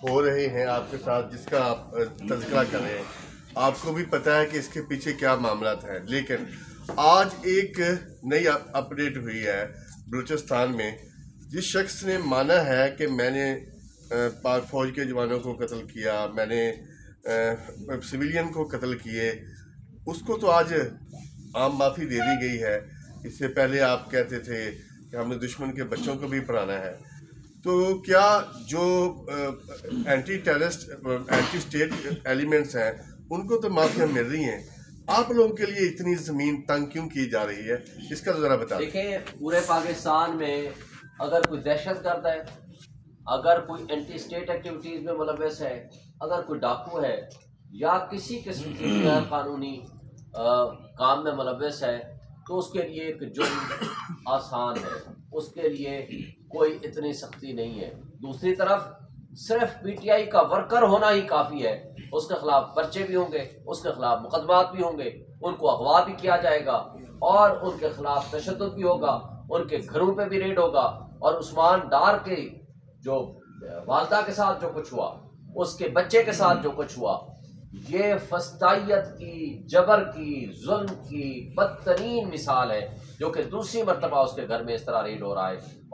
हो रहे हैं आपके साथ, जिसका आप तज़किरा कर रहे हैं, आपको भी पता है कि इसके पीछे क्या मामला है। लेकिन आज एक नई अपडेट हुई है बलूचिस्तान में। जिस शख्स ने माना है कि मैंने पाक फ़ौज के जवानों को कत्ल किया, मैंने सिविलियन को कत्ल किए, उसको तो आज आम माफ़ी दे दी गई है। इससे पहले आप कहते थे कि हमने दुश्मन के बच्चों को भी पढ़ाना है। तो क्या जो anti terrorist anti state elements हैं उनको तो माफिया मिल रही हैं, आप लोगों के लिए इतनी ज़मीन तंग क्यों की जा रही है, इसका तो ज़रा बता देखें। पूरे पाकिस्तान में अगर कोई दहशतगर्द है, अगर कोई एंटी स्टेट एक्टिविटीज़ में मुलव्वस है, अगर कोई डाकू है या किसी किस्म की गैर कानूनी काम में मुलव्वस है, तो उसके लिए एक जुर्म आसान है, उसके लिए कोई इतनी सख्ती नहीं है। दूसरी तरफ सिर्फ पीटीआई का वर्कर होना ही काफ़ी है, उसके खिलाफ पर्चे भी होंगे, उसके खिलाफ मुकदमात भी होंगे, उनको अगवा भी किया जाएगा और उनके खिलाफ तशद्दुद भी होगा, उनके घरों पे भी रेड होगा। और उस्मान डार के जो वालदा के साथ जो कुछ हुआ, उसके बच्चे के साथ जो कुछ हुआ, ये फस्तायत की, जबर की, जुल्म की बदतरीन मिसाल है, जो कि दूसरी मरतबा उसके घर में इस तरह रेड हो रहा है। और